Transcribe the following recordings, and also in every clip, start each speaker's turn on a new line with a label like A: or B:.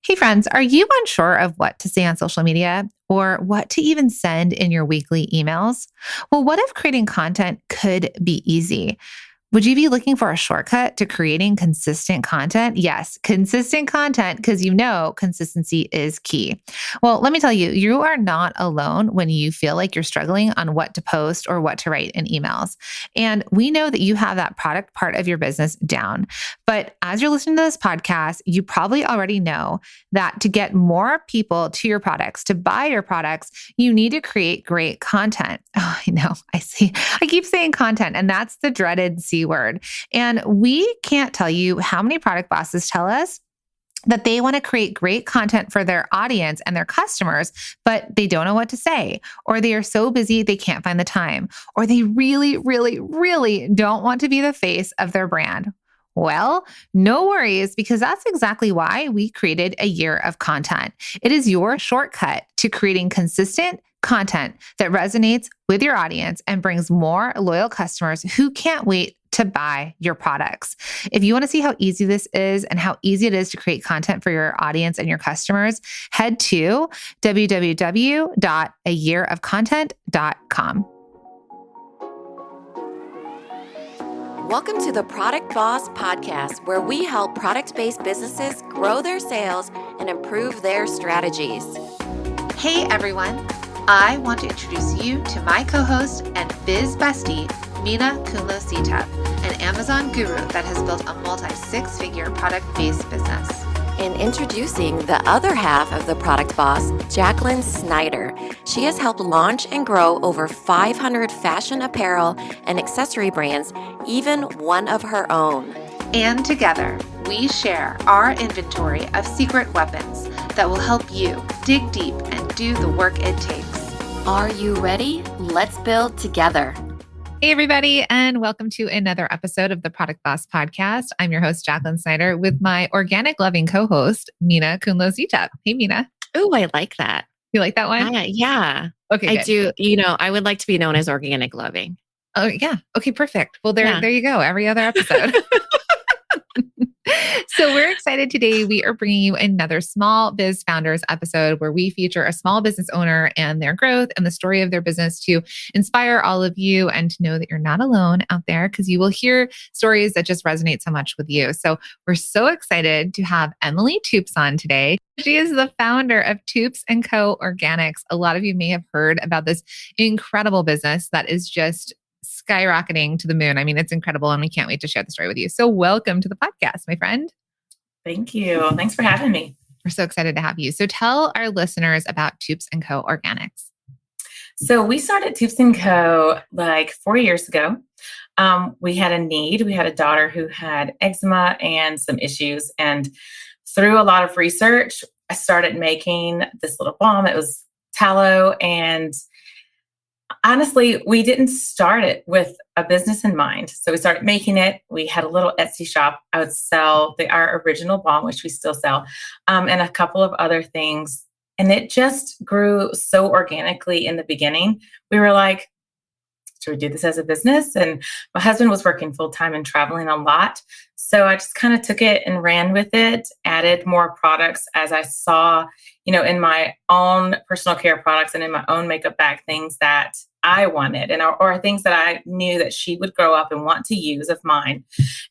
A: Hey friends, are you unsure of what to say on social media or what to even send in your weekly emails? Well, what if creating content could be easy? Would you be looking for a shortcut to creating consistent content? Yes, consistent content, because you know consistency is key. Well, let me tell you, you are not alone when you feel like you're struggling on what to post or what to write in emails. And we know that you have that product part of your business down. But as you're listening to this podcast, you probably already know that to get more people to your products, to buy your products, you need to create great content. Oh, I know. I keep saying content, and that's the dreaded C word. And we can't tell you how many product bosses tell us that they want to create great content for their audience and their customers, but they don't know what to say, or they are so busy they can't find the time, or they really, really, really don't want to be the face of their brand. Well, no worries, because that's exactly why we created a year of content. It is your shortcut to creating consistent content that resonates with your audience and brings more loyal customers who can't wait to buy your products. If you want to see how easy this is and how easy it is to create content for your audience and your customers, head to www.ayearofcontent.com.
B: Welcome to the Product Boss Podcast, where we help product-based businesses grow their sales and improve their strategies.
A: Hey everyone, I want to introduce you to my co-host and biz bestie, Emilie Toups, an Amazon guru that has built a multi-six-figure product-based business.
B: And introducing the other half of the Product Boss, Jacqueline Snyder. She has helped launch and grow over 500 fashion apparel and accessory brands, even one of her own.
A: And together, we share our inventory of secret weapons that will help you dig deep and do the work it takes.
B: Are you ready? Let's build together.
A: Hey, everybody, and welcome to another episode of the Product Boss Podcast. I'm your host, Jacqueline Snyder, with my organic loving co-host, Emilie Toups. Hey, Emilie.
C: Oh, I like that.
A: You like that one?
C: Yeah.
A: Okay,
C: I
A: good.
C: do. I would like to be known as organic loving.
A: Oh, yeah. Okay, perfect. Well, there you go. Every other episode. So we're excited today. We are bringing you another Small Biz Founders episode where we feature a small business owner and their growth and the story of their business to inspire all of you and to know that you're not alone out there, because you will hear stories that just resonate so much with you. So we're so excited to have Emilie Toups on today. She is the founder of Toups Co Organics. A lot of you may have heard about this incredible business that is just skyrocketing to the moon. I mean, it's incredible, and we can't wait to share the story with you. So welcome to the podcast, my friend.
D: Thank you. Thanks for having me.
A: We're so excited to have you. So tell our listeners about Toups Co Organics.
D: So we started Toups Co like 4 years ago. We had a need. We had a daughter who had eczema and some issues. And through a lot of research, I started making this little balm. It was tallow. And honestly, we didn't start it with a business in mind. So we started making it. We had a little Etsy shop. I would sell our original balm, which we still sell, and a couple of other things. And it just grew so organically in the beginning. We were like, should we do this as a business? And my husband was working full-time and traveling a lot. So I just kind of took it and ran with it, added more products as I saw, in my own personal care products and in my own makeup bag, things that I wanted or things that I knew that she would grow up and want to use of mine.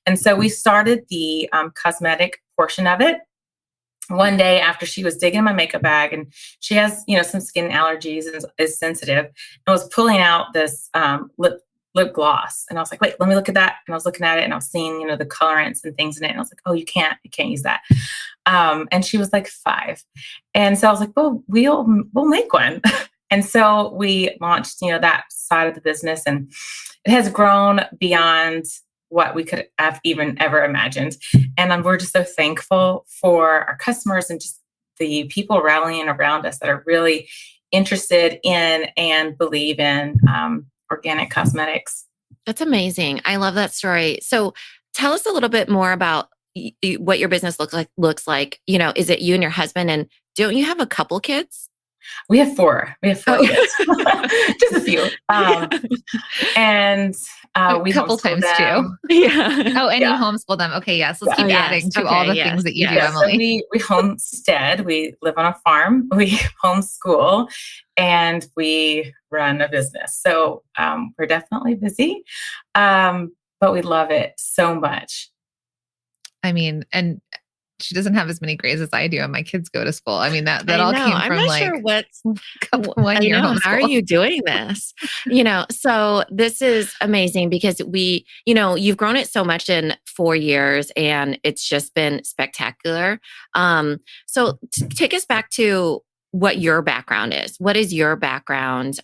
D: And so we started the cosmetic portion of it. One day after she was digging my makeup bag, and she has, some skin allergies and is sensitive, and was pulling out this lip gloss. And I was like, wait, let me look at that. And I was looking at it and I was seeing, the colorants and things in it. And I was like, oh, you can't use that. And she was like 5. And so I was like, well, we'll make one. And so we launched, that side of the business, and it has grown beyond what we could have even ever imagined. And we're just so thankful for our customers and just the people rallying around us that are really interested in and believe in organic cosmetics.
C: That's amazing. I love that story. So tell us a little bit more about what your business looks like. Is it you and your husband? And don't you have a couple kids?
D: We have four. We have four
C: Oh.
D: kids, just a few. And
A: A
D: we
A: couple
D: homeschool
A: times
D: them.
A: too.
C: Yeah.
A: Oh, and you
D: Yeah.
A: homeschool them. Okay, yes. Let's
D: Yeah.
C: Oh,
A: keep
C: yes.
A: adding to all
C: Okay.
A: the
C: Yes.
A: things that you do,
C: Yes.
D: Yeah, so
A: Emily.
D: we homestead. We live on a farm. We homeschool, and we run a business. So we're definitely busy, but we love it so much.
A: I mean, and she doesn't have as many grades as I do, and my kids go to school. I mean, that
C: I
A: all
C: know.
A: came
C: I'm
A: from
C: not
A: like
C: sure what's,
A: one
C: I
A: year
C: know. How are
A: homeschool.
C: you doing this? So this is amazing because you've grown it so much in 4 years and it's just been spectacular. So take us back to what your background is. What is your background?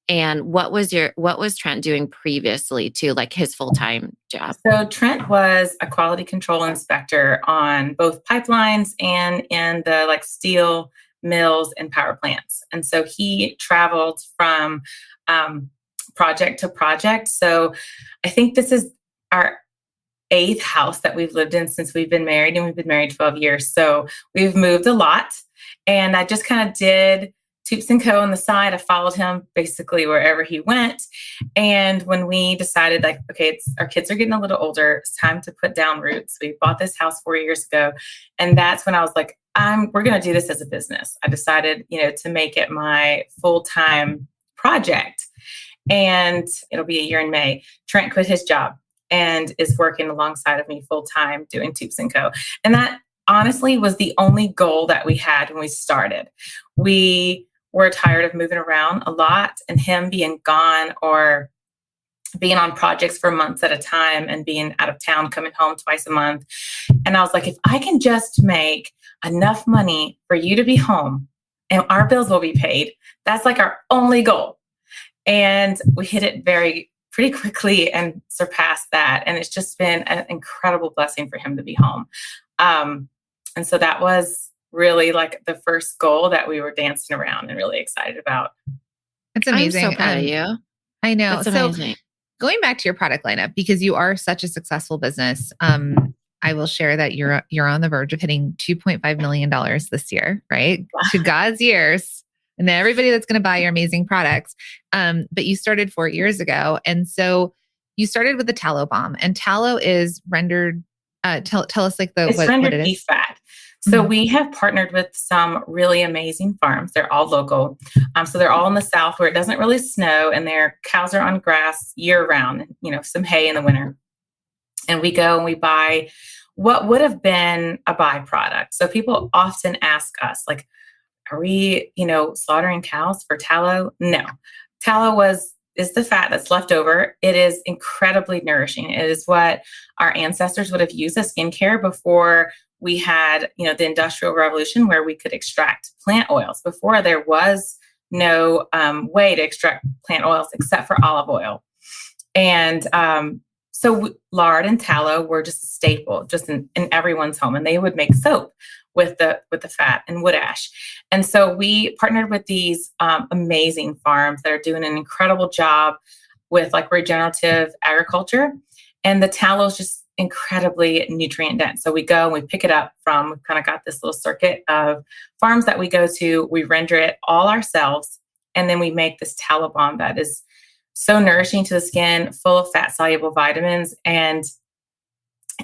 C: And what was Trent doing previously to like his full-time job?
D: So Trent was a quality control inspector on both pipelines and in the like steel mills and power plants. And so he traveled from project to project. So I think this is our eighth house that we've lived in since we've been married, and we've been married 12 years. So we've moved a lot. And I just kind of did Toups Co on the side. I followed him basically wherever he went. And when we decided, like, okay, our kids are getting a little older, it's time to put down roots. We bought this house 4 years ago. And that's when I was like, we're going to do this as a business. I decided, to make it my full-time project. And it'll be a year in May. Trent quit his job and is working alongside of me full-time doing Toups Co. And that honestly was the only goal that we had when we started. We were tired of moving around a lot and him being gone or being on projects for months at a time and being out of town, coming home twice a month. And I was like, if I can just make enough money for you to be home and our bills will be paid, that's like our only goal. And we hit it pretty quickly and surpassed that. And it's just been an incredible blessing for him to be home. And so that was really like the first goal that we were dancing around and really excited about.
A: It's amazing.
C: I'm so proud of you.
A: I know.
C: That's amazing.
A: So going back to your product lineup, because you are such a successful business, I will share that you're on the verge of hitting $2.5 million this year, right? To God's years. And then everybody that's going to buy your amazing products. But you started 4 years ago. And so you started with the tallow bomb, and tallow is rendered, tell us like
D: it's
A: what
D: rendered
A: it is.
D: beef fat. So we have partnered with some really amazing farms. They're all local. So they're all in the South where it doesn't really snow and their cows are on grass year round, some hay in the winter. And we go and we buy what would have been a byproduct. So people often ask us, like, are we, slaughtering cows for tallow? No. Tallow is the fat that's left over. It is incredibly nourishing. It is what our ancestors would have used as skincare before we had, the Industrial Revolution, where we could extract plant oils. Before, there was no way to extract plant oils except for olive oil. And so lard and tallow were just a staple, just in everyone's home. And they would make soap with the fat and wood ash. And so we partnered with these amazing farms that are doing an incredible job with like regenerative agriculture. And the tallow is just incredibly nutrient dense. So we go and we pick it up we've kind of got this little circuit of farms that we go to. We render it all ourselves. And then we make this tallow bomb that is so nourishing to the skin, full of fat soluble vitamins. And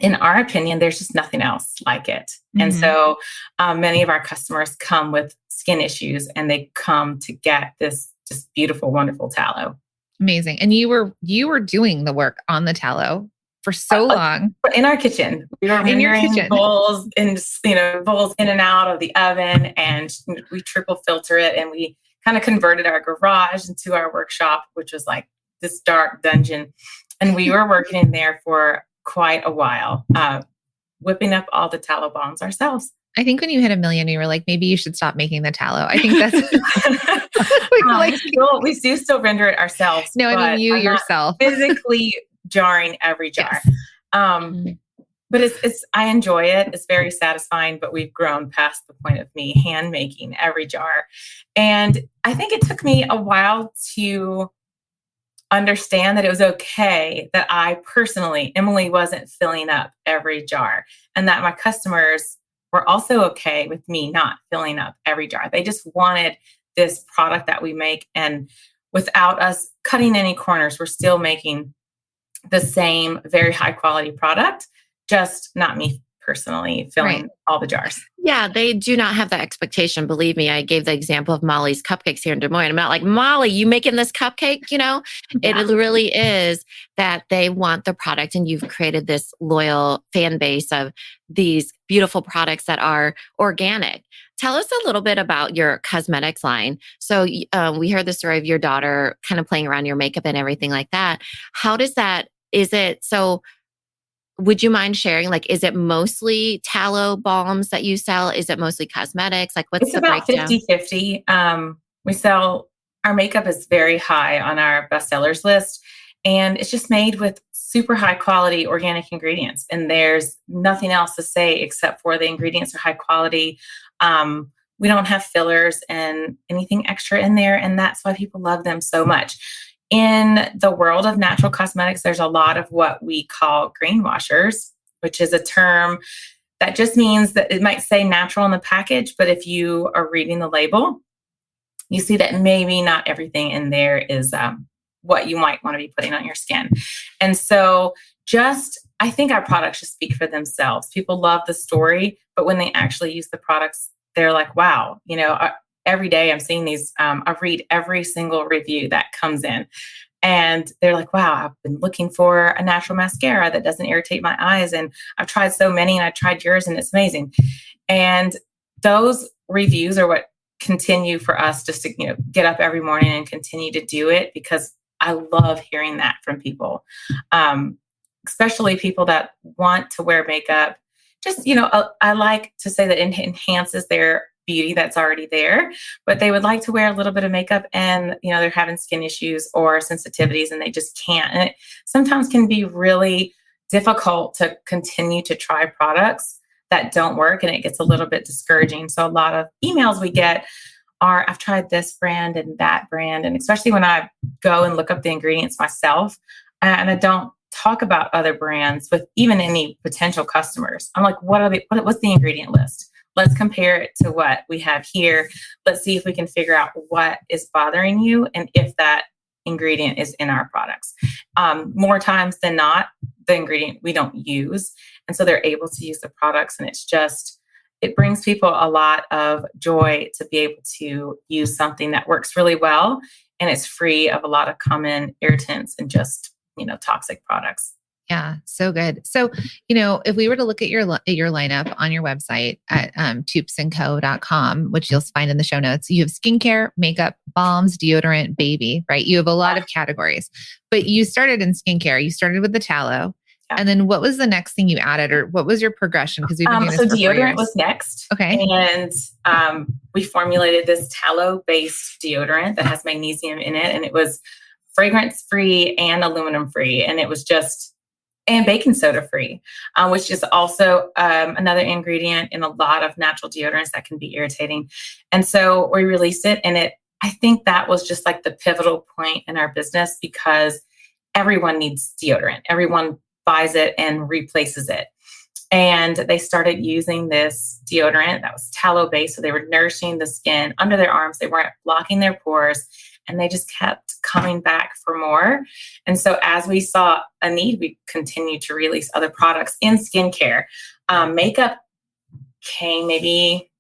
D: in our opinion, there's just nothing else like it. Mm-hmm. And so many of our customers come with skin issues and they come to get this just beautiful, wonderful tallow.
A: Amazing. And you were doing the work on the tallow for so long.
D: In our kitchen. We were rendering bowls and, bowls in and out of the oven, and we triple filter it, and we kind of converted our garage into our workshop, which was like this dark dungeon. And we were working in there for quite a while, whipping up all the tallow bombs ourselves.
A: I think when you hit 1 million, you were like, maybe you should stop making the tallow. I think that's
D: we do still render it ourselves.
A: No, I mean you yourself.
D: Physically jarring every jar. Yes. But I enjoy it. It's very satisfying, but we've grown past the point of me hand making every jar. And I think it took me a while to understand that it was okay that I personally, Emilie, wasn't filling up every jar, and that my customers were also okay with me not filling up every jar. They just wanted this product that we make. And without us cutting any corners, we're still making the same very high quality product, just not me personally filling all the jars.
C: Yeah, they do not have that expectation. Believe me, I gave the example of Molly's cupcakes here in Des Moines. I'm not like, Molly, you making this cupcake? You know, it really is that they want the product, and you've created this loyal fan base of these beautiful products that are organic. Tell us a little bit about your cosmetics line. So we heard the story of your daughter kind of playing around your makeup and everything like that. How does that, would you mind sharing, like, is it mostly tallow balms that you sell? Is it mostly cosmetics? Like, what's
D: It's
C: the
D: about
C: breakdown?
D: 50-50. We sell, our makeup is very high on our bestsellers list, and it's just made with super high quality organic ingredients. And there's nothing else to say except for the ingredients are high quality. We don't have fillers and anything extra in there. And that's why people love them so much. In the world of natural cosmetics, there's a lot of what we call greenwashers, which is a term that just means that it might say natural on the package, but if you are reading the label, you see that maybe not everything in there is what you might want to be putting on your skin. And so I think our products just speak for themselves. People love the story, but when they actually use the products, they're like, wow, every day I'm seeing these, I read every single review that comes in, and they're like, wow, I've been looking for a natural mascara that doesn't irritate my eyes. And I've tried so many, and I tried yours, and it's amazing. And those reviews are what continue for us just to, get up every morning and continue to do it, because I love hearing that from people, especially people that want to wear makeup. Just, I like to say that it enhances their beauty that's already there, but they would like to wear a little bit of makeup, and, they're having skin issues or sensitivities and they just can't. And it sometimes can be really difficult to continue to try products that don't work, and it gets a little bit discouraging. So a lot of emails we get are, I've tried this brand and that brand. And especially when I go and look up the ingredients myself, and I don't talk about other brands with even any potential customers. I'm like, what's the ingredient list? Let's compare it to what we have here. Let's see if we can figure out what is bothering you and if that ingredient is in our products. More times than not, the ingredient we don't use. And so they're able to use the products, and it brings people a lot of joy to be able to use something that works really well, and it's free of a lot of common irritants and just, toxic products.
A: Yeah, so good. So, if we were to look at your lineup on your website at toupsandco.com, which you'll find in the show notes, you have skincare, makeup, balms, deodorant, baby, right? You have a lot of categories, but you started in skincare. You started with the tallow. Yeah. And then what was the next thing you added, or what was your progression? Because we've been doing this for 4 years.
D: Deodorant was next.
A: Okay.
D: And we formulated this tallow-based deodorant that has magnesium in it, and it was fragrance-free and aluminum-free, and it was and baking soda free, which is also another ingredient in a lot of natural deodorants that can be irritating. And so we released it, and I think that was just like the pivotal point in our business, because everyone needs deodorant. Everyone buys it and replaces it. And they started using this deodorant that was tallow based. So they were nourishing the skin under their arms. They weren't blocking their pores, and they just kept coming back for more. And so as we saw a need, we continued to release other products in skincare. Makeup came maybe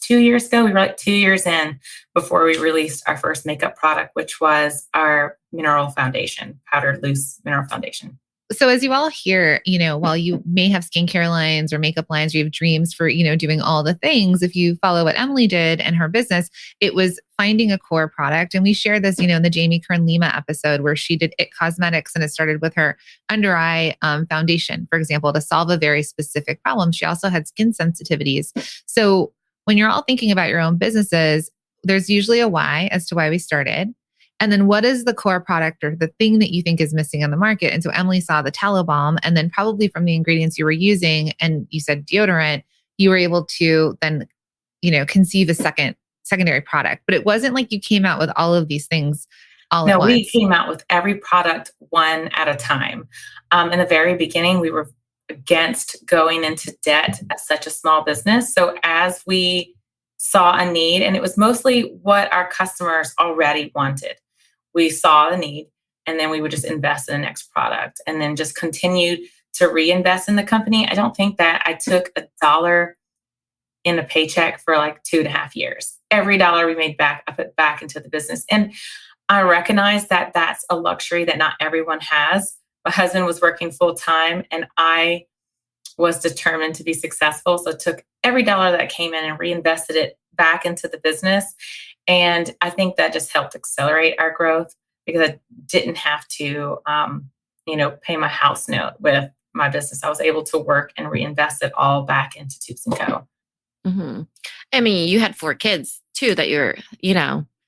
D: 2 years ago. We were like 2 years in before we released our first makeup product, which was our mineral foundation, powdered loose mineral foundation.
A: So as you all hear, while you may have skincare lines or makeup lines, or you have dreams for, doing all the things, if you follow what Emilie did and her business, it was finding a core product. And we shared this, in the Jamie Kern Lima episode, where she did It Cosmetics, and it started with her under eye foundation, for example, to solve a very specific problem. She also had skin sensitivities. So when you're all thinking about your own businesses, there's usually a why as to why we started. And then what is the core product or the thing that you think is missing on the market? And so Emilie saw the tallow balm, and then probably from the ingredients you were using, and you said deodorant, you were able to then, conceive a secondary product. But it wasn't like you came out with all of these things all at once. No,
D: we came out with every product one at a time. In the very beginning, we were against going into debt as such a small business. So as we saw a need, and it was mostly what our customers already wanted, we saw the need, and then we would just invest in the next product and then just continue to reinvest in the company. I don't think that I took $1 in a paycheck for like 2.5 years. Every dollar we made back, I put back into the business. And I recognize that that's a luxury that not everyone has. My husband was working full time and I was determined to be successful. So I took every dollar that came in and reinvested it back into the business. And I think that just helped accelerate our growth because I didn't have to, pay my house note with my business. I was able to work and reinvest it all back into Toups Co.
C: Mm-hmm. I mean, you had 4 kids too that you're,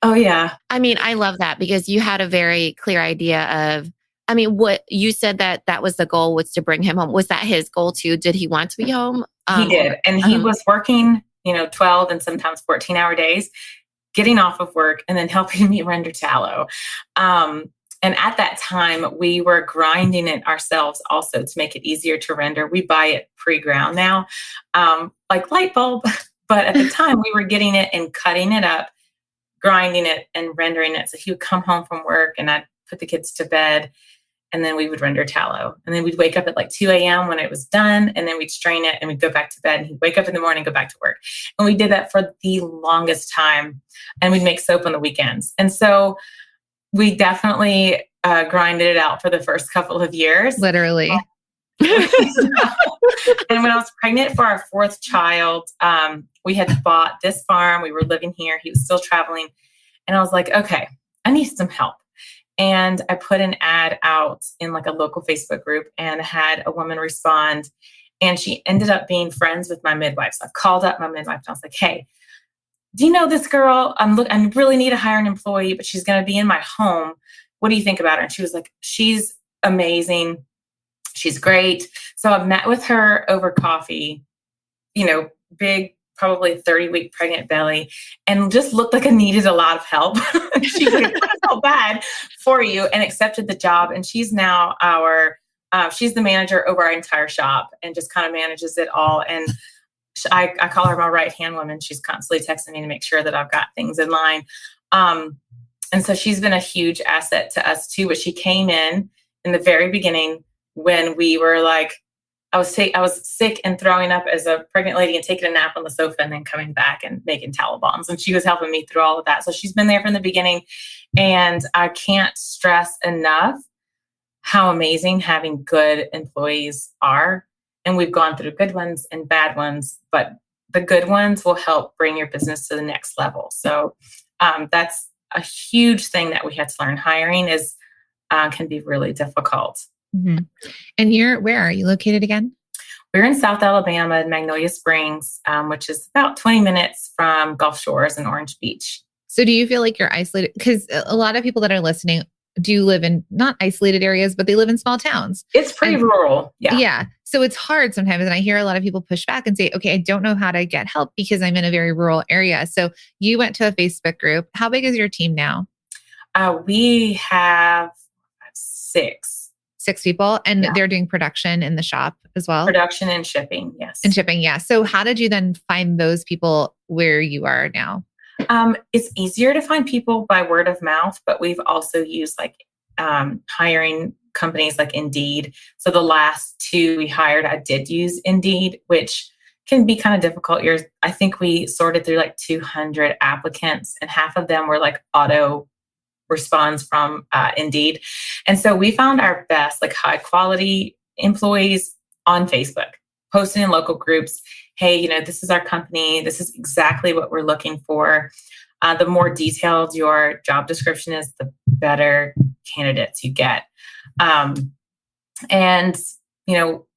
D: Oh, yeah.
C: I mean, I love that because you had a very clear idea of, what you said that was the goal, was to bring him home. Was that his goal too? Did he want to be home?
D: He did. And he was working, 12 and sometimes 14-hour days, getting off of work and then helping me render tallow. And at that time, we were grinding it ourselves also to make it easier to render. We buy it pre-ground now, like light bulb. But at the time, we were getting it and cutting it up, grinding it and rendering it. So he would come home from work and I'd put the kids to bed and then we would render tallow. And then we'd wake up at like 2 a.m. when it was done. And then we'd strain it and we'd go back to bed and he'd wake up in the morning, go back to work. And we did that for the longest time. And we'd make soap on the weekends. And so we definitely grinded it out for the first couple of years.
A: Literally.
D: And when I was pregnant for our 4th child, we had bought this farm. We were living here. He was still traveling. And I was like, okay, I need some help. And I put an ad out in like a local Facebook group and had a woman respond. And she ended up being friends with my midwife. So I called up my midwife and I was like, hey, do you know this girl? I really need to hire an employee, but she's going to be in my home. What do you think about her? And she was like, she's amazing. She's great. So I met with her over coffee, big, probably 30-week pregnant belly, and just looked like I needed a lot of help. She's like, I felt bad for you, and accepted the job. And she's now she's the manager over our entire shop and just kind of manages it all. And I call her my right-hand woman. She's constantly texting me to make sure that I've got things in line. And so she's been a huge asset to us too. But she came in the very beginning when we were like, I was sick and throwing up as a pregnant lady and taking a nap on the sofa and then coming back and making tallow bombs. And she was helping me through all of that. So she's been there from the beginning. And I can't stress enough how amazing having good employees are. And we've gone through good ones and bad ones, but the good ones will help bring your business to the next level. So that's a huge thing that we had to learn. Hiring can be really difficult.
A: Mm-hmm. And where are you located again?
D: We're in South Alabama, in Magnolia Springs, which is about 20 minutes from Gulf Shores and Orange Beach.
A: So do you feel like you're isolated? Because a lot of people that are listening do live in not isolated areas, but they live in small towns.
D: It's pretty rural. Yeah.
A: Yeah. So it's hard sometimes. And I hear a lot of people push back and say, okay, I don't know how to get help because I'm in a very rural area. So you went to a Facebook group. How big is your team now?
D: We have 6
A: people, and they're doing production in the shop as well.
D: Production and shipping. Yes.
A: And shipping. Yeah. So how did you then find those people where you are now?
D: It's easier to find people by word of mouth, but we've also used hiring companies like Indeed. So the last 2 we hired, I did use Indeed, which can be kind of difficult. I think we sorted through like 200 applicants and half of them were like auto responds from Indeed. And so we found our best, like high quality employees on Facebook, posting in local groups. Hey, this is our company. This is exactly what we're looking for. The more detailed your job description is, the better candidates you get.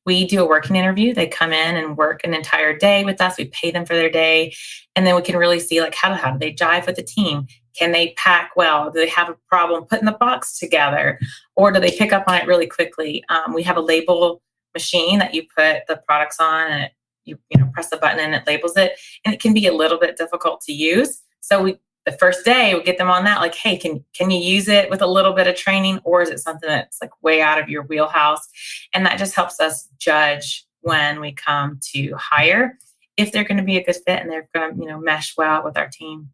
D: We do a working interview. They come in and work an entire day with us. We pay them for their day. And then we can really see like, how do they jive with the team? Can they pack well? Do they have a problem putting the box together? Or do they pick up on it really quickly? We have a label machine that you put the products on and you press the button and it labels it. And it can be a little bit difficult to use. So we the first day we get them on that, like, hey, can you use it with a little bit of training, or is it something that's like way out of your wheelhouse? And that just helps us judge when we come to hire if they're going to be a good fit and they're going to, mesh well with our team.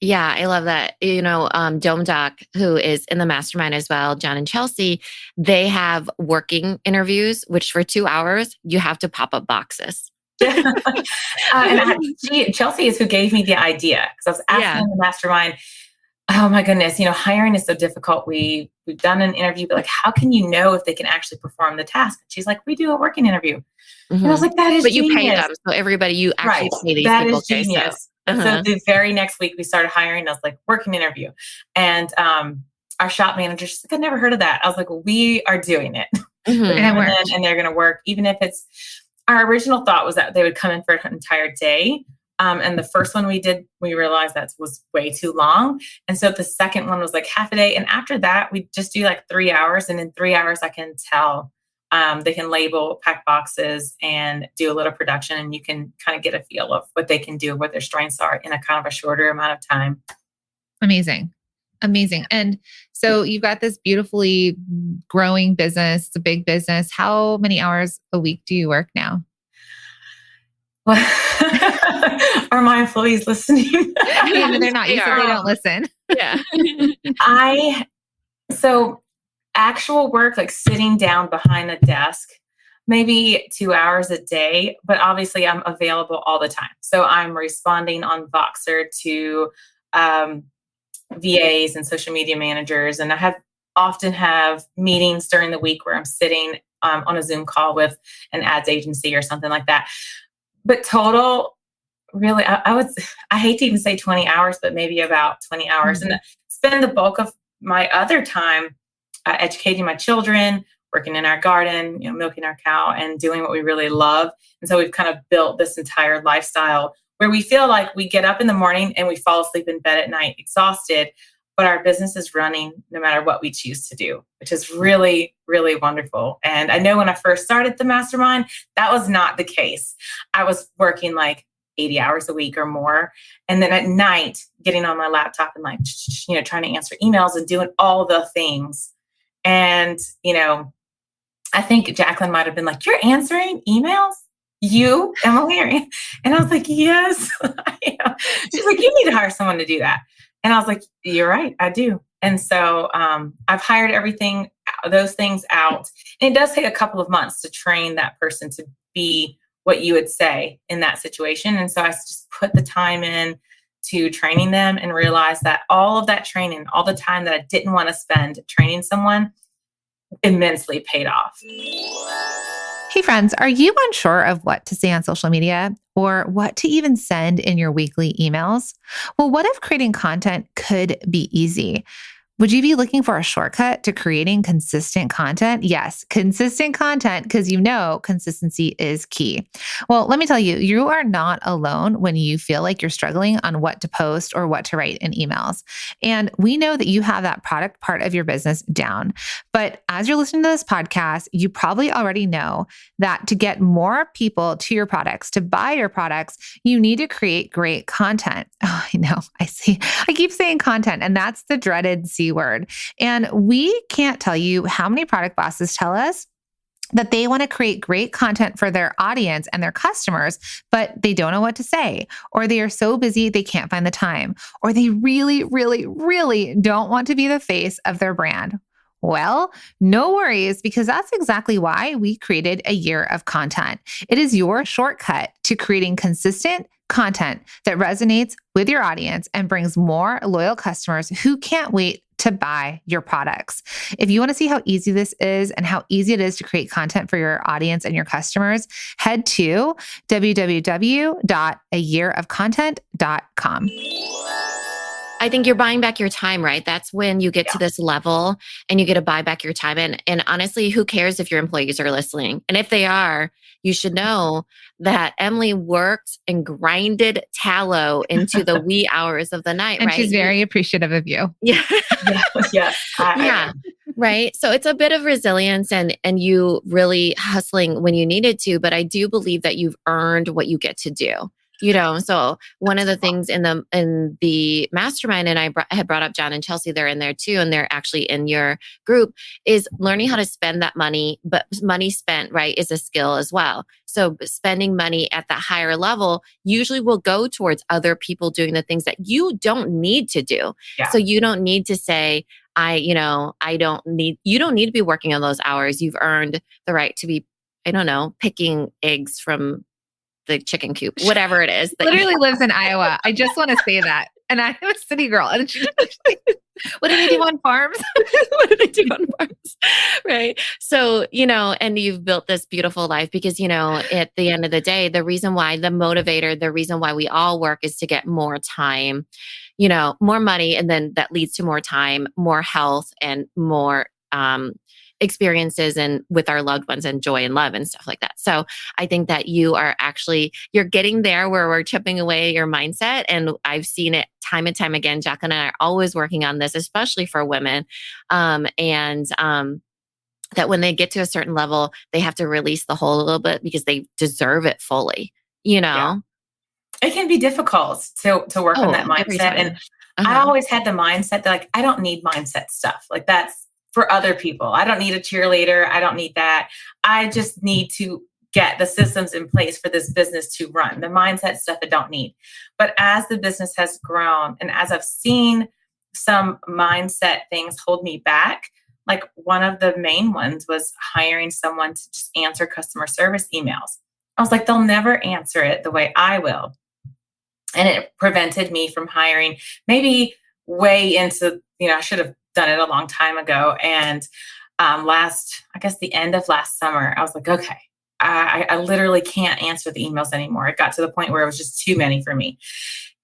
C: Yeah, I love that. Dome Doc, who is in the mastermind as well, John and Chelsea, they have working interviews, which for 2 hours, you have to pop up boxes.
D: Chelsea is who gave me the idea, because I was asking in the mastermind, oh my goodness, hiring is so difficult. We've done an interview, but like, how can you know if they can actually perform the task? And she's like, we do a working interview. Mm-hmm. And I was like, that is
C: but
D: genius.
C: You pay them. So everybody, you actually pay these
D: that
C: people.
D: Is genius. So the very next week we started hiring. I was like, working interview. And our shop manager, she's like, I've never heard of that. I was like, well, we are doing it.
C: Mm-hmm.
D: And they're going to work, even if it's, our original thought was that they would come in for an entire day. And the first one we did, we realized that was way too long. And so the second one was like half a day. And after that, we just do like 3 hours. And in 3 hours, I can tell, they can label, pack boxes, and do a little production. And you can kind of get a feel of what they can do, what their strengths are in a kind of a shorter amount of time.
A: Amazing. And so you've got this beautifully growing business. It's a big business. How many hours a week do you work now?
D: Well, are my employees listening?
A: They're not. You said they don't listen.
C: Yeah.
D: So actual work, like sitting down behind a desk, maybe 2 hours a day, but obviously I'm available all the time. So I'm responding on Voxer to VAs and social media managers. And I often have meetings during the week where I'm sitting on a Zoom call with an ads agency or something like that. But total, really, I hate to even say 20 hours, but maybe about 20 hours. Mm-hmm. And spend the bulk of my other time educating my children, working in our garden, milking our cow, and doing what we really love. And so we've kind of built this entire lifestyle where we feel like we get up in the morning and we fall asleep in bed at night exhausted, but our business is running no matter what we choose to do, which is really, really wonderful. And I know when I first started the mastermind, that was not the case. I was working like 80 hours a week or more. And then at night, getting on my laptop and like, trying to answer emails and doing all the things. And, I think Jacqueline might've been like, you're answering emails? You, Emilie? And I was like, yes. She's like, you need to hire someone to do that. And I was like, you're right, I do. And so I've hired those things out. And it does take a couple of months to train that person to be what you would say in that situation. And so I just put the time in to training them and realized that all of that training, all the time that I didn't want to spend training someone, immensely paid off.
A: Hey friends, are you unsure of what to say on social media or what to even send in your weekly emails? Well, what if creating content could be easy? Would you be looking for a shortcut to creating consistent content? Yes, consistent content, because consistency is key. Well, let me tell you, you are not alone when you feel like you're struggling on what to post or what to write in emails. And we know that you have that product part of your business down. But as you're listening to this podcast, you probably already know that to get more people to your products, to buy your products, you need to create great content. Oh, I know. I keep saying content, and that's the dreaded C word. And we can't tell you how many product bosses tell us that they want to create great content for their audience and their customers, but they don't know what to say, or they are so busy they can't find the time, or they really, really, really don't want to be the face of their brand. Well, no worries, because that's exactly why we created a year of content. It is your shortcut to creating consistent content that resonates with your audience and brings more loyal customers who can't wait to buy your products. If you want to see how easy this is and how easy it is to create content for your audience and your customers, head to www.ayearofcontent.com.
C: I think you're buying back your time, right? That's when you get to this level and you get to buy back your time. And honestly, who cares if your employees are listening? And if they are, you should know that Emilie worked and grinded tallow into the wee hours of the night,
A: and
C: right?
A: She's very appreciative of you.
C: Yeah.
D: Yeah.
C: Right. So it's a bit of resilience and you really hustling when you needed to, but I do believe that you've earned what you get to do. So one of the things in the mastermind, and I had brought up John and Chelsea, they're in there too, and they're actually in your group, is learning how to spend that money. But money spent, right, is a skill as well. So spending money at that higher level usually will go towards other people doing the things that you don't need to do.
D: Yeah.
C: So you don't need to say, you don't need to be working on those hours. You've earned the right to be, picking eggs from the chicken coop, whatever it is.
A: Literally lives in Iowa. I just want to say that. And I'm a city girl. And she what do they do on farms?
C: What do they do on farms? Right. So, and you've built this beautiful life because, at the end of the day, the reason why we all work is to get more time, more money. And then that leads to more time, more health, and more, experiences and with our loved ones and joy and love and stuff like that. So I think that you're getting there where we're chipping away your mindset. And I've seen it time and time again. Jacqueline and I are always working on this, especially for women. That when they get to a certain level, they have to release the hold a little bit because they deserve it fully, Yeah.
D: It can be difficult to work on that mindset. And I always had the mindset that I don't need mindset stuff. That's for other people. I don't need a cheerleader. I don't need that. I just need to get the systems in place for this business to run. The mindset stuff I don't need. But as the business has grown and as I've seen some mindset things hold me back, one of the main ones was hiring someone to just answer customer service emails. I was like, they'll never answer it the way I will. And it prevented me from hiring maybe way into, I should have done it a long time ago. And the end of last summer, I was like, okay, I literally can't answer the emails anymore. It got to the point where it was just too many for me.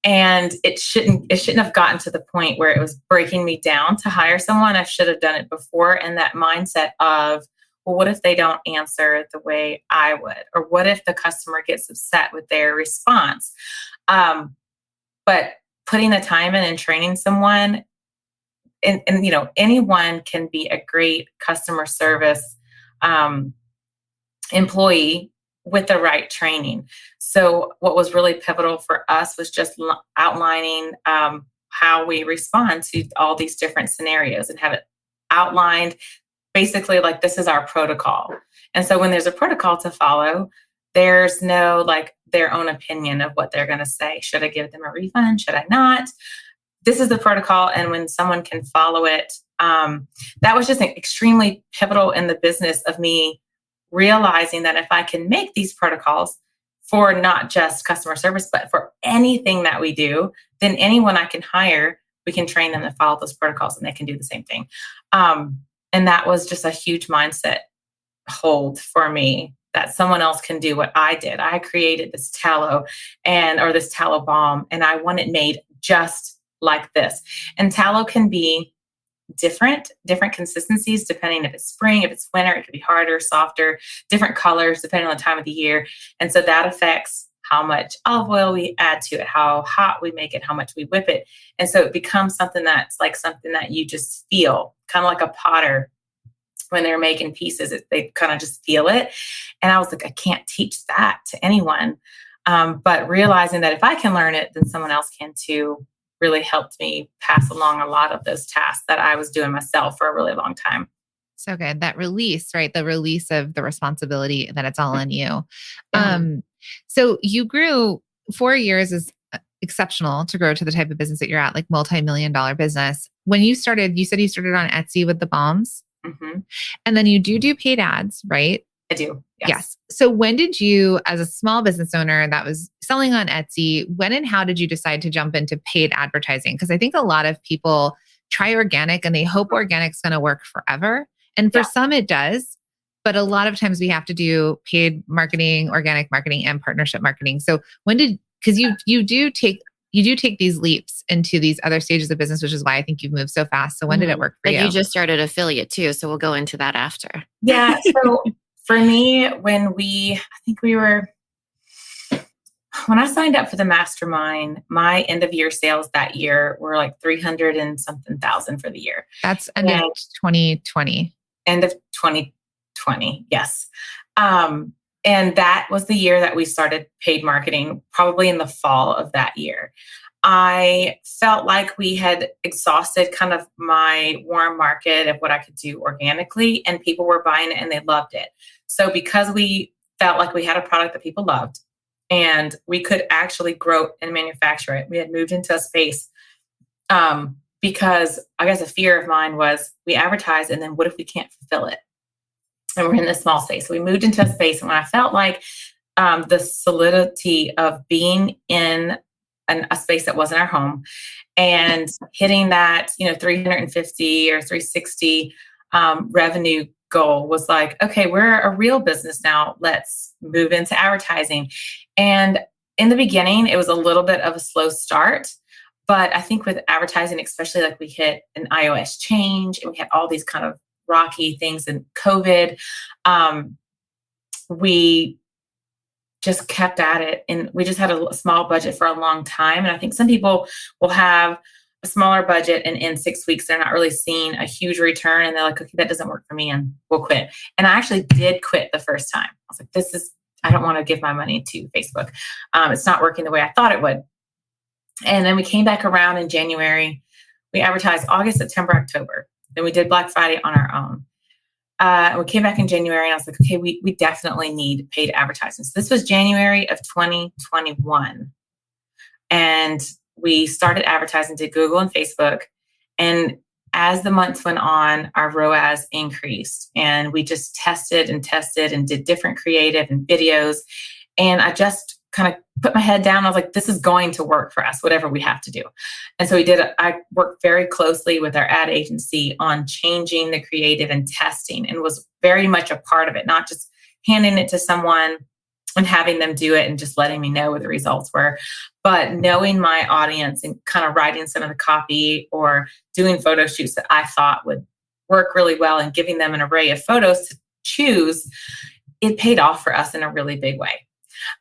D: And it shouldn't have gotten to the point where it was breaking me down to hire someone. I should have done it before. And that mindset of, well, what if they don't answer the way I would? Or what if the customer gets upset with their response? But putting the time in and training someone, and anyone can be a great customer service employee with the right training. So what was really pivotal for us was just outlining how we respond to all these different scenarios and have it outlined basically this is our protocol. And so when there's a protocol to follow, there's no their own opinion of what they're going to say. Should I give them a refund? Should I not? This is the protocol. And when someone can follow it, that was just extremely pivotal in the business of me realizing that if I can make these protocols for not just customer service, but for anything that we do, then anyone I can hire, we can train them to follow those protocols and they can do the same thing. And that was just a huge mindset hold for me, that someone else can do what I did. I created this tallow or this tallow balm, and I want it made just like this. And tallow can be different consistencies depending if it's spring, if it's winter. It could be harder, softer, different colors depending on the time of the year. And so that affects how much olive oil we add to it, how hot we make it, how much we whip it. And so it becomes something that's something that you just feel, kind of like a potter when they're making pieces. They kind of just feel it. And I was like, I can't teach that to anyone. But realizing that if I can learn it, then someone else can too, really helped me pass along a lot of those tasks that I was doing myself for a really long time.
A: So good. That release, right? The release of the responsibility that it's all on you. So you grew 4 years is exceptional to grow to the type of business that you're at, multi-million-dollar business. When you started, you said you started on Etsy with the balms.
D: Mm-hmm.
A: And then you do paid ads, right?
D: I do.
A: Yes. So when did you, as a small business owner that was selling on Etsy, when and how did you decide to jump into paid advertising? Because I think a lot of people try organic and they hope organic's going to work forever. And for some it does, but a lot of times we have to do paid marketing, organic marketing, and partnership marketing. So because you do take these leaps into these other stages of business, which is why I think you've moved so fast. So when did it work for you?
C: You just started affiliate too. So we'll go into that after.
D: Yeah. So for me, when I signed up for the Mastermind, my end of year sales that year were 300 and something thousand for the year.
A: That's end of 2020.
D: End of 2020. Yes. And And that was the year that we started paid marketing, probably in the fall of that year. I felt like we had exhausted kind of my warm market of what I could do organically, and people were buying it and they loved it. So because we felt like we had a product that people loved and we could actually grow and manufacture it, we had moved into a space because I guess a fear of mine was we advertise and then what if we can't fulfill it? And we're in this small space. So we moved into a space, and when I felt like the solidity of being in a space that wasn't our home and hitting that 350 or 360 revenue goal was like, okay, we're a real business now. Let's move into advertising. And in the beginning, it was a little bit of a slow start. But I think with advertising, especially like we hit an iOS change and we had all these kind of rocky things in COVID, we just kept at it. And we just had a small budget for a long time. And I think some people will have a smaller budget and in 6 weeks, they're not really seeing a huge return. And they're like, okay, that doesn't work for me and we'll quit. And I actually did quit the first time. I was like, I don't want to give my money to Facebook. It's not working the way I thought it would. And then we came back around in January. We advertised August, September, October. Then we did Black Friday on our own. We came back in January and I was like, okay, we definitely need paid advertising. So this was January of 2021. And we started advertising to Google and Facebook. And as the months went on, our ROAS increased. And we just tested and did different creative and videos. And I just kind of put my head down. I was like, this is going to work for us, whatever we have to do. And so I worked very closely with our ad agency on changing the creative and testing, and was very much a part of it, not just handing it to someone and having them do it and just letting me know what the results were, but knowing my audience and kind of writing some of the copy or doing photo shoots that I thought would work really well and giving them an array of photos to choose. It paid off for us in a really big way.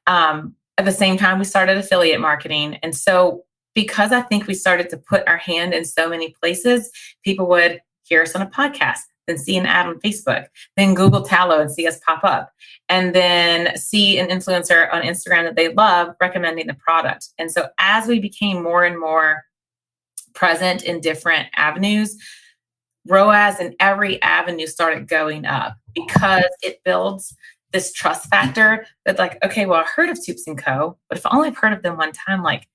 D: At the same time, we started affiliate marketing. And so because I think we started to put our hand in so many places, people would hear us on a podcast, then see an ad on Facebook, then Google Tallow and see us pop up, and then see an influencer on Instagram that they love recommending the product. And so as we became more and more present in different avenues, ROAS in every avenue started going up because it builds this trust factor that like, okay, well, I heard of Toups Co, but if only I've heard of them one time, like,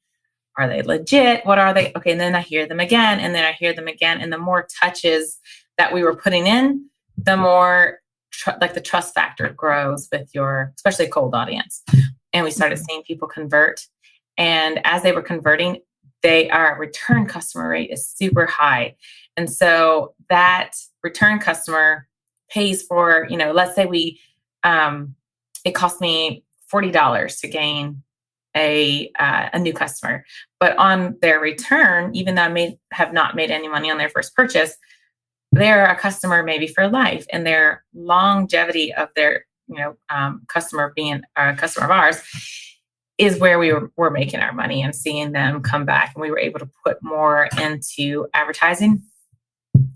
D: are they legit? What are they? Okay. And then I hear them again, and then I hear them again. And the more touches that we were putting in, the more the trust factor grows with your, especially cold audience. And we started seeing people convert. And as they were converting, our return customer rate is super high. And so that return customer pays for, let's say it cost me $40 to gain a new customer, but on their return, even though I have not made any money on their first purchase, they're a customer maybe for life, and their longevity of their customer being a customer of ours is where we're making our money and seeing them come back, and we were able to put more into advertising.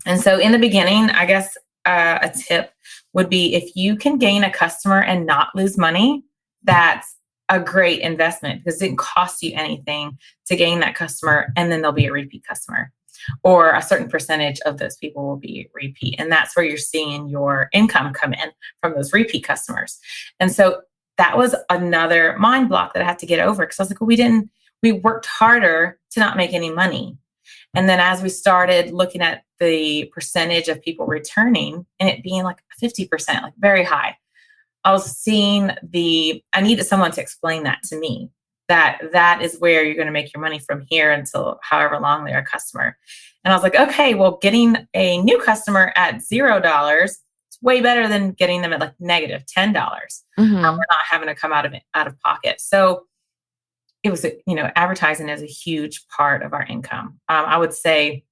D: And so in the beginning, I guess a tip would be, if you can gain a customer and not lose money, that's a great investment, because it didn't cost you anything to gain that customer, and then they'll be a repeat customer, or a certain percentage of those people will be repeat. And that's where you're seeing your income come in from those repeat customers. And so that was another mind block that I had to get over, because I was like, well, we worked harder to not make any money. And then as we started looking at the percentage of people returning and it being like 50%, like very high, I was seeing I needed someone to explain that to me, that is where you're going to make your money from here until however long they're a customer. And I was like, okay, well, getting a new customer at $0 is way better than getting them at like negative $10.
C: Mm-hmm.
D: We're not having to come out of pocket. So it was, advertising is a huge part of our income. I would say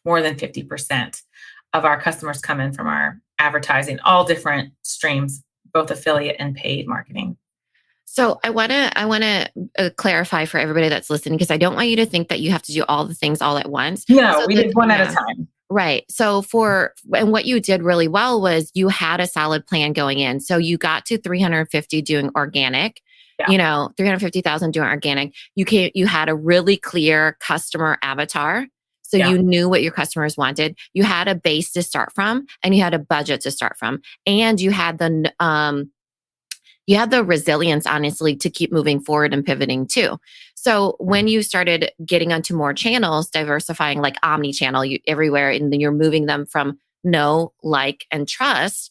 D: more than 50% of our customers come in from our advertising, all different streams, both affiliate and paid marketing.
C: So I want to clarify for everybody that's listening, because I don't want you to think that you have to do all the things all at once.
D: No, we did one at a time.
C: Right. So and what you did really well was you had a solid plan going in. So you got to 350 doing organic,
D: Yeah.
C: 350,000 doing organic. You had a really clear customer avatar. So
D: Yeah.
C: you knew what your customers wanted. You had a base to start from and you had a budget to start from. And you had the resilience, honestly, to keep moving forward and pivoting too. So when you started getting onto more channels, diversifying like omni-channel everywhere, and then you're moving them from know, like, and trust,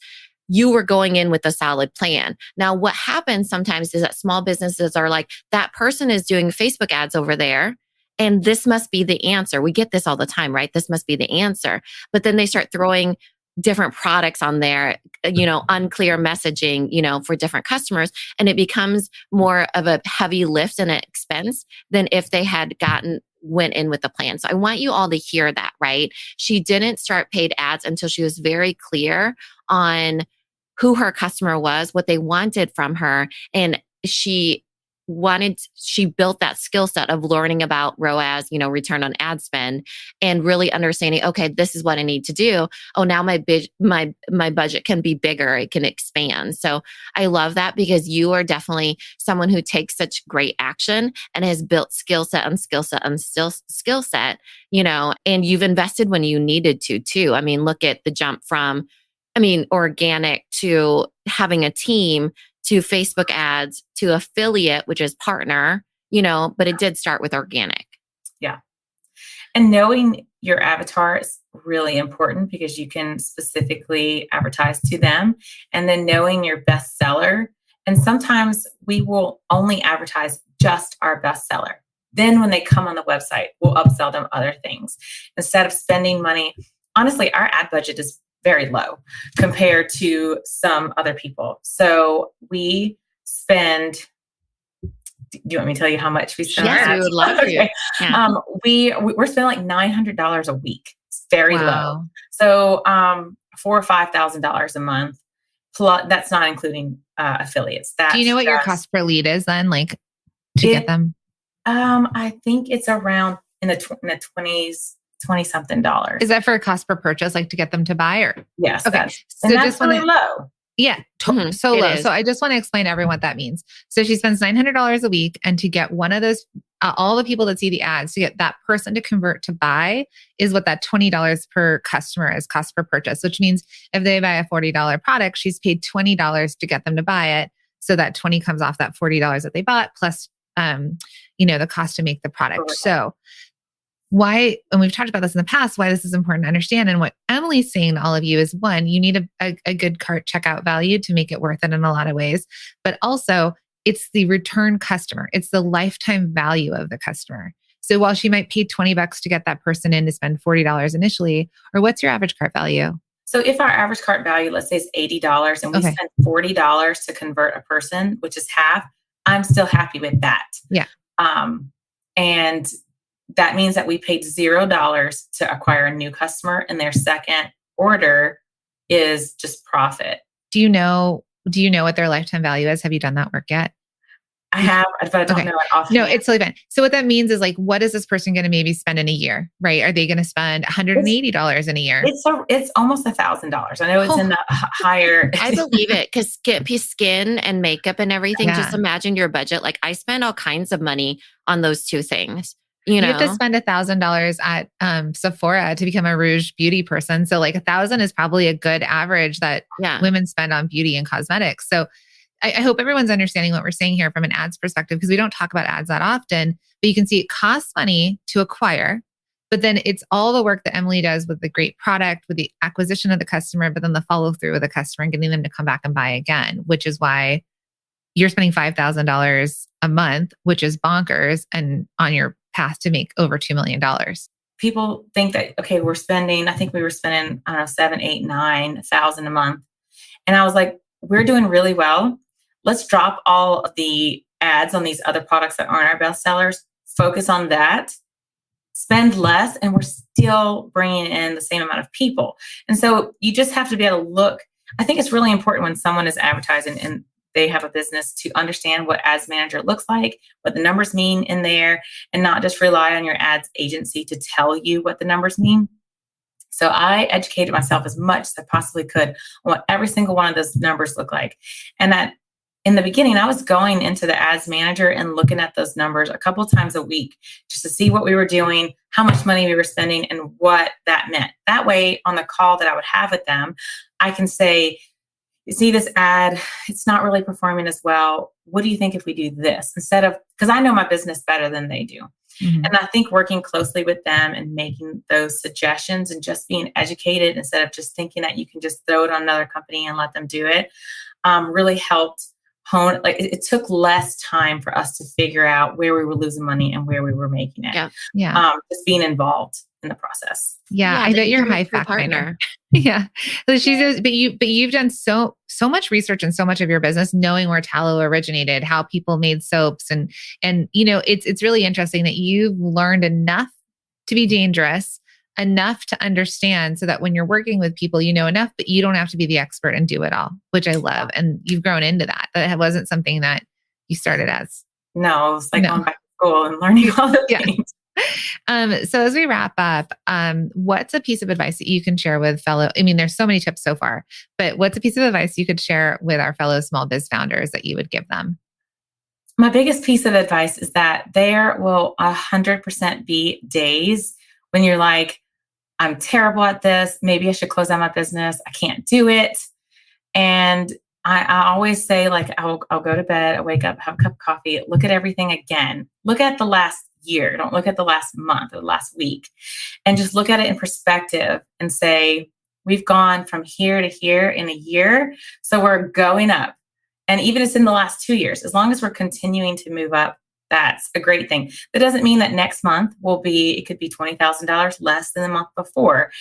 C: you were going in with a solid plan. Now, what happens sometimes is that small businesses are like, that person is doing Facebook ads over there, and this must be the answer. We get this all the time, right? This must be the answer. But then they start throwing different products on there, unclear messaging, for different customers. And it becomes more of a heavy lift and an expense than if they had went in with a plan. So I want you all to hear that, right? She didn't start paid ads until she was very clear on who her customer was, what they wanted from her. And she built that skill set of learning about ROAS, return on ad spend, and really understanding, okay, this is what I need to do. Oh, now my budget can be bigger. It can expand. So I love that because you are definitely someone who takes such great action and has built skill set on skill set on skill set, and you've invested when you needed to too. I mean, look at the jump from, organic to having a team to Facebook ads, to affiliate, which is partner, but it did start with organic.
D: Yeah. And knowing your avatar is really important because you can specifically advertise to them. And then knowing your best seller. And sometimes we will only advertise just our best seller. Then when they come on the website, we'll upsell them other things. Instead of spending money, honestly, our ad budget is very low compared to some other people. So we spend, do you want me to tell you how much we spend?
C: Yes, we would love to.
D: Okay.
C: Yeah.
D: We're spending like $900 a week. It's very low. So $4,000 or $5,000 a month. Plus, that's not including affiliates.
A: Do you know what your cost per lead is then, like to get them?
D: I think it's around in the 20s. $20-something.
A: Is that for a cost per purchase, like to get them to buy, or?
D: Yes.
A: Okay.
D: That's really low.
A: Yeah. So low. So I just want to explain to everyone what that means. So she spends $900 a week, and to get one of those, all the people that see the ads, to get that person to convert to buy is what that $20 per customer is, cost per purchase, which means if they buy a $40 product, she's paid $20 to get them to buy it. So that 20 comes off that $40 that they bought, plus, the cost to make the product.
D: Correct.
A: So why, and we've talked about this in the past, why this is important to understand. And what Emilie's saying to all of you is, one, you need a good cart checkout value to make it worth it in a lot of ways. But also, it's the return customer. It's the lifetime value of the customer. So while she might pay $20 to get that person in to spend $40 initially, or what's your average cart value?
D: So if our average cart value, let's say, is $80 and we spend $40 to convert a person, which is half, I'm still happy with that.
A: Yeah.
D: And that means that we paid $0 to acquire a new customer, and their second order is just profit.
A: Do you know what their lifetime value is? Have you done that work yet?
D: I have, but I don't know it often.
A: No, it's totally fine. So what that means is, like, what is this person going to maybe spend in a year, right? Are they going to spend $180 in a year?
D: It's almost $1,000. I know it's in the higher.
C: I believe it, because skin and makeup and everything.
A: Yeah.
C: Just imagine your budget. Like, I spend all kinds of money on those two things.
A: You have to spend $1,000 at Sephora to become a Rouge beauty person. So like $1,000 is probably a good average that women spend on beauty and cosmetics. So I hope everyone's understanding what we're saying here from an ads perspective, because we don't talk about ads that often, but you can see it costs money to acquire, but then it's all the work that Emilie does with the great product, with the acquisition of the customer, but then the follow through with the customer and getting them to come back and buy again, which is why you're spending $5,000 a month, which is bonkers, and on your path to make over $2 million.
D: People think that, okay, I think we were spending, I don't know, 7, 8, 9,000 a month. And I was like, we're doing really well. Let's drop all of the ads on these other products that aren't our best sellers, focus on that, spend less, and we're still bringing in the same amount of people. And so you just have to be able to look. I think it's really important when someone is advertising and they have a business to understand what ads manager looks like, what the numbers mean in there, and not just rely on your ads agency to tell you what the numbers mean. So I educated myself as much as I possibly could on what every single one of those numbers look like. And that in the beginning, I was going into the ads manager and looking at those numbers a couple of times a week just to see what we were doing, how much money we were spending, and what that meant. That way, on the call that I would have with them, I can say, you see this ad, it's not really performing as well. What do you think if we do this? Instead of, because I know my business better than they do. Mm-hmm. And I think working closely with them and making those suggestions and just being educated instead of just thinking that you can just throw it on another company and let them do it, really helped hone. Like it took less time for us to figure out where we were losing money and where we were making it.
A: Yeah.
D: Just being involved in the process.
A: Yeah, I bet you're a high fact partner. Yeah. So but you've done so much research and so much of your business, knowing where tallow originated, how people made soaps, and it's really interesting that you've learned enough to be dangerous, enough to understand, so that when you're working with people, you know enough, but you don't have to be the expert and do it all, which I love. And you've grown into that. That wasn't something that you started as.
D: No, it was like going back to school and learning all the things.
A: So as we wrap up, what's a piece of advice that you can share with there's so many tips so far, but what's a piece of advice you could share with our fellow small biz founders that you would give them?
D: My biggest piece of advice is that there will 100% be days when you're like, I'm terrible at this. Maybe I should close down my business. I can't do it. And I always say, like, I'll go to bed, I wake up, have a cup of coffee, look at everything again. Look at the last year. Don't look at the last month or the last week, and just look at it in perspective and say, we've gone from here to here in a year. So we're going up. And even if it's in the last 2 years, as long as we're continuing to move up, that's a great thing. That doesn't mean that next month it could be $20,000 less than the month before.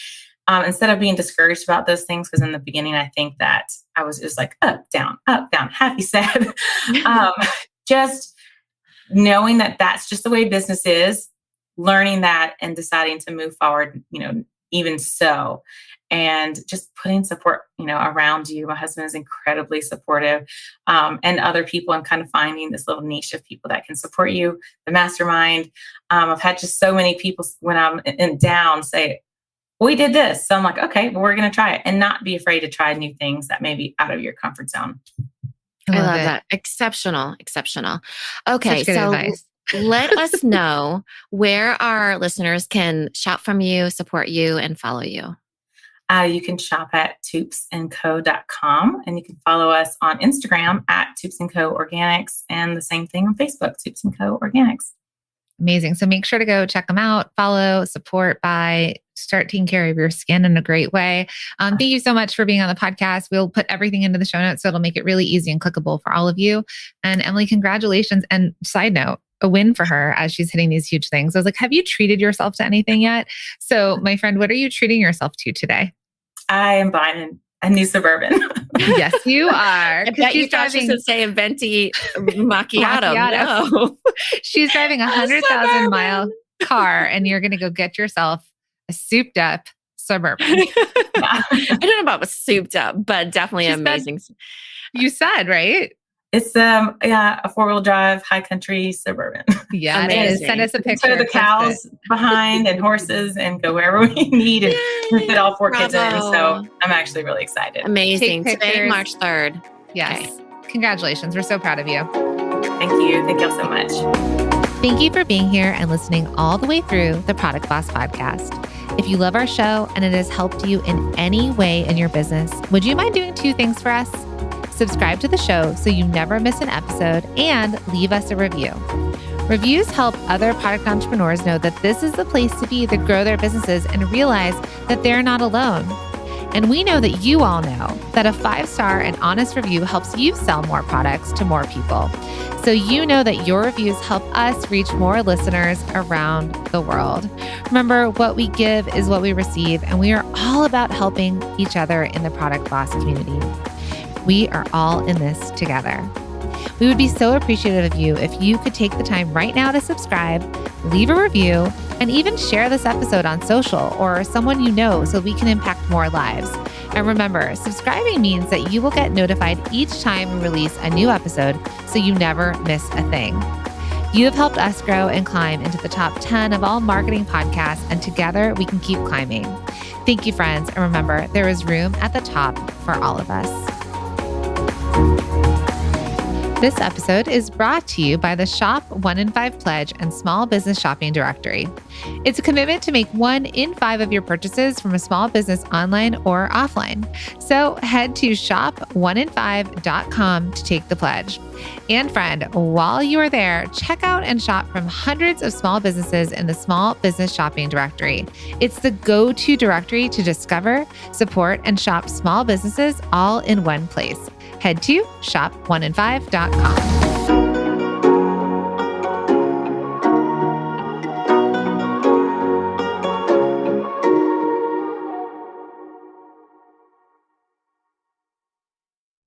D: Instead of being discouraged about those things, because in the beginning, I think that I was just like up, down, happy, sad. Just knowing that that's just the way business is, learning that and deciding to move forward, even so, and just putting support, around you. My husband is incredibly supportive, and other people, and kind of finding this little niche of people that can support you. The Mastermind. I've had just so many people when I'm down say, we did this. So I'm like, okay, well, we're going to try it, and not be afraid to try new things that may be out of your comfort zone.
C: I love that. Exceptional. Okay. So advice. Let us know where our listeners can shop from you, support you, and follow you.
D: You can shop at toupsandco.com, and you can follow us on Instagram at Toups Co Organics, and the same thing on Facebook, Toups Co Organics.
A: Amazing. So make sure to go check them out, follow, support, buy, start taking care of your skin in a great way. Thank you so much for being on the podcast. We'll put everything into the show notes, so it'll make it really easy and clickable for all of you. And Emilie, congratulations. And side note, a win for her as she's hitting these huge things. I was like, have you treated yourself to anything yet? So my friend, what are you treating yourself to today?
D: I am buying a new Suburban.
A: Yes, you are.
C: I bet you thought she should say a venti macchiato. No.
A: She's driving a 100,000 mile car, and you're going to go get yourself a souped up Suburban.
C: I don't know about souped up, but definitely amazing.
A: You said, right?
D: It's a 4-wheel drive, high country Suburban.
A: Yeah, it is. Send us a picture.
D: Put the cows behind and horses and go wherever we need, and we fit all 4 kids in. So I'm actually really excited.
C: Amazing. Today, March 3rd.
A: Yes. Okay. Congratulations. We're so proud of you.
D: Thank you. Thank y'all so much.
A: Thank you for being here and listening all the way through the Product Boss podcast. If you love our show and it has helped you in any way in your business, would you mind doing 2 things for us? Subscribe to the show so you never miss an episode, and leave us a review. Reviews help other product entrepreneurs know that this is the place to be to grow their businesses and realize that they're not alone. And we know that you all know that a 5-star and honest review helps you sell more products to more people. So you know that your reviews help us reach more listeners around the world. Remember, what we give is what we receive, and we are all about helping each other in the Product Boss community. We are all in this together. We would be so appreciative of you if you could take the time right now to subscribe, leave a review, and even share this episode on social or someone you know, so we can impact more lives. And remember, subscribing means that you will get notified each time we release a new episode, so you never miss a thing. You have helped us grow and climb into the top 10 of all marketing podcasts, and together we can keep climbing. Thank you, friends. And remember, there is room at the top for all of us. This episode is brought to you by the Shop 1 in 5 Pledge and Small Business Shopping Directory. It's a commitment to make 1 in 5 of your purchases from a small business online or offline. So head to shop1in5.com to take the pledge. And friend, while you are there, check out and shop from hundreds of small businesses in the Small Business Shopping Directory. It's the go-to directory to discover, support, and shop small businesses all in one place. Head to shop1in5.com.